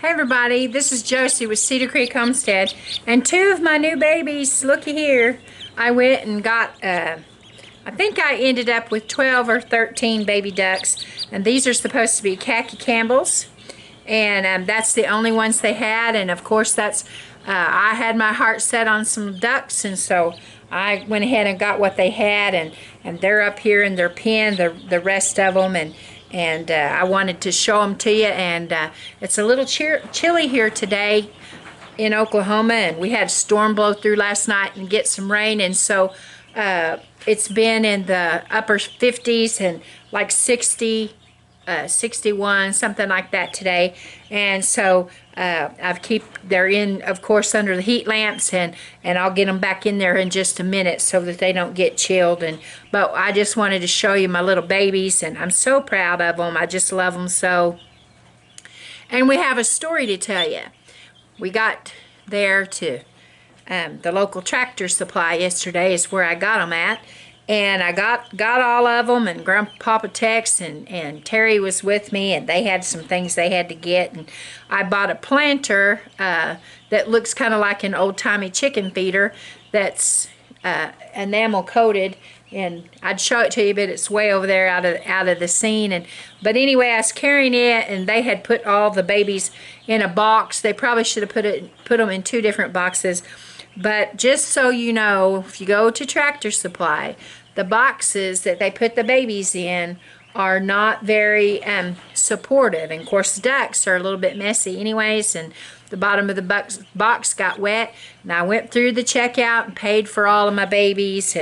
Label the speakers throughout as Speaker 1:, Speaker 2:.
Speaker 1: Hey everybody, this is Josie with Cedar Creek Homestead, and two of my new babies. Looky here. I went and got, I think I ended up with 12 or 13 baby ducks, and these are supposed to be khaki Campbells, and that's the only ones they had. And of course I had my heart set on some ducks, and so I went ahead and got what they had, and they're up here in their pen, the rest of them, and I wanted to show them to you. And it's a little chilly here today in Oklahoma, and we had a storm blow through last night and get some rain, and so it's been in the upper 50s and like 60, 61, something like that today. And so they're in, of course, under the heat lamps, and I'll get them back in there in just a minute so that they don't get chilled. But I just wanted to show you my little babies, and I'm so proud of them. I just love them so. And we have a story to tell you. We got there to the local Tractor Supply yesterday is where I got them at. And I got all of them, and Grandpapa Tex and Terry was with me, and they had some things they had to get. And I bought a planter that looks kind of like an old-timey chicken feeder that's enamel coated, and I'd show it to you, but it's way over there out of the scene. But anyway, I was carrying it, and they had put all the babies in a box. They probably should have put them in two different boxes. But just so you know, if you go to Tractor Supply, the boxes that they put the babies in are not very supportive. And of course, the ducks are a little bit messy anyways, and the bottom of the box got wet. And I went through the checkout and paid for all of my babies,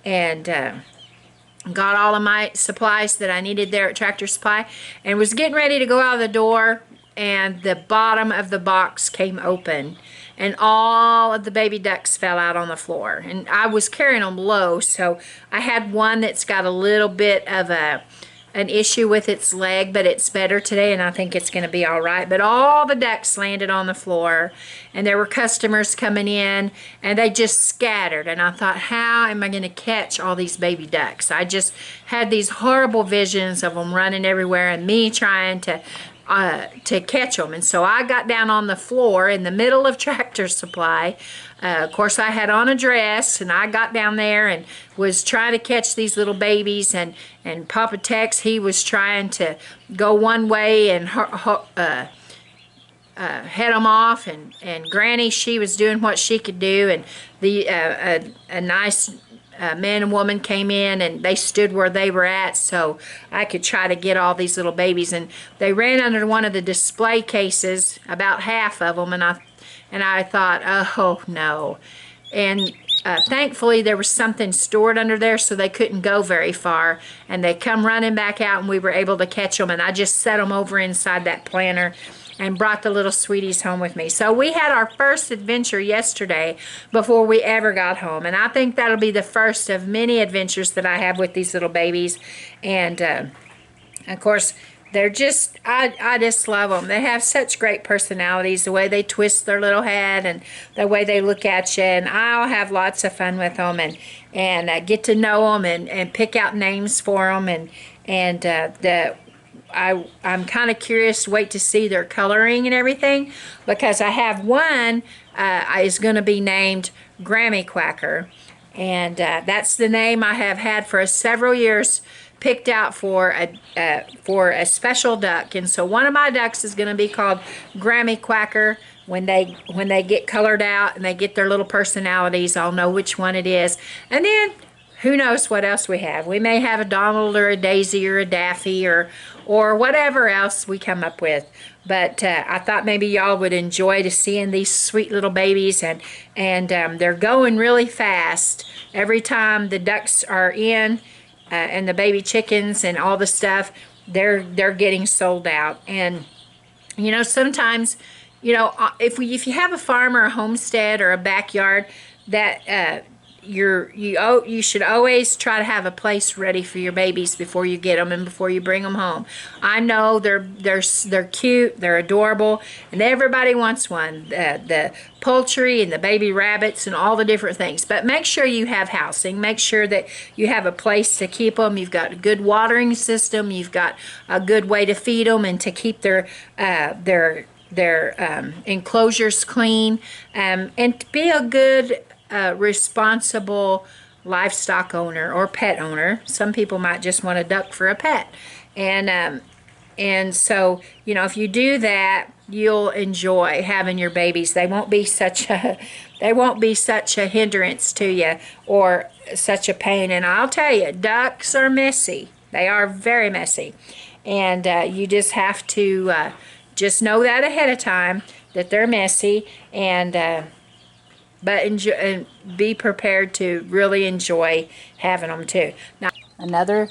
Speaker 1: and got all of my supplies that I needed there at Tractor Supply, and was getting ready to go out of the door, and the bottom of the box came open, and all of the baby ducks fell out on the floor. And I was carrying them low, so I had one that's got a little bit of an issue with its leg, but it's better today, and I think it's going to be all right. But all the ducks landed on the floor, and there were customers coming in, and they just scattered. And I thought, how am I going to catch all these baby ducks? I just had these horrible visions of them running everywhere, and me trying to catch them. And so I got down on the floor in the middle of Tractor Supply. Of course, I had on a dress, and I got down there and was trying to catch these little babies, and Papa Tex, he was trying to go one way and head them off, and Granny, she was doing what she could do, and a nice man and woman came in, and they stood where they were at so I could try to get all these little babies. And they ran under one of the display cases, about half of them, and I thought, oh no. And thankfully there was something stored under there so they couldn't go very far, and they come running back out, and we were able to catch them. And I just set them over inside that planter and brought the little sweeties home with me. So we had our first adventure yesterday before we ever got home, and I think that'll be the first of many adventures that I have with these little babies. And of course, they're just, I just love them. They have such great personalities, the way they twist their little head and the way they look at you, and I'll have lots of fun with them, and get to know them, and pick out names for them, I'm kind of curious to wait to see their coloring and everything, because I have one is going to be named Grammy Quacker, and that's the name I have had for several years, picked out for a special duck. And so one of my ducks is going to be called Grammy Quacker. When they get colored out and they get their little personalities, I'll know which one it is. And then who knows what else we have. We may have a Donald or a Daisy or a Daffy or whatever else we come up with. But I thought maybe y'all would enjoy to seeing these sweet little babies, and they're going really fast. Every time the ducks are in, and the baby chickens and all the stuff, they're getting sold out. And you know, sometimes, you know, if you have a farm or a homestead or a backyard, that you should always try to have a place ready for your babies before you get them and before you bring them home. I know they're cute, they're adorable, and everybody wants one. The poultry and the baby rabbits and all the different things. But make sure you have housing. Make sure that you have a place to keep them. You've got a good watering system. You've got a good way to feed them and to keep their enclosures clean, and to be a good, responsible livestock owner or pet owner. Some people might just want a duck for a pet. And so, you know, if you do that, you'll enjoy having your babies. They won't be such a hindrance to you or such a pain. And I'll tell you, ducks are messy. They are very messy. And you just have to just know that ahead of time, that they're messy, and but enjoy, and be prepared to really enjoy having them too. Now, another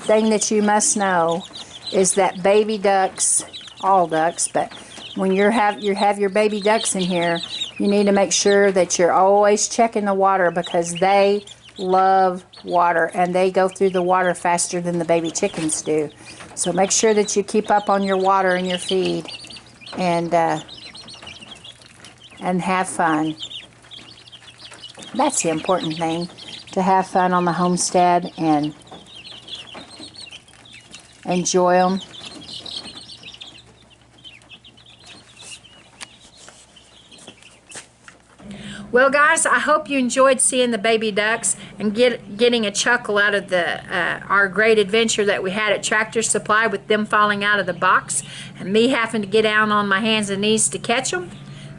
Speaker 1: thing that you must know is that baby ducks, all ducks, but when you have your baby ducks in here, you need to make sure that you're always checking the water, because they love water and they go through the water faster than the baby chickens do. So make sure that you keep up on your water and your feed, and have fun. That's the important thing, to have fun on the homestead and enjoy them. Well, guys, I hope you enjoyed seeing the baby ducks and getting a chuckle out of our great adventure that we had at Tractor Supply, with them falling out of the box and me having to get down on my hands and knees to catch them.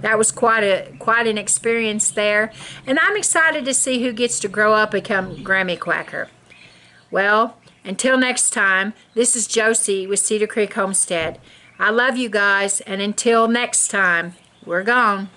Speaker 1: That was quite an experience there, and I'm excited to see who gets to grow up and become Grammy Quacker. Well, until next time, this is Josie with Cedar Creek Homestead. I love you guys, and until next time, we're gone.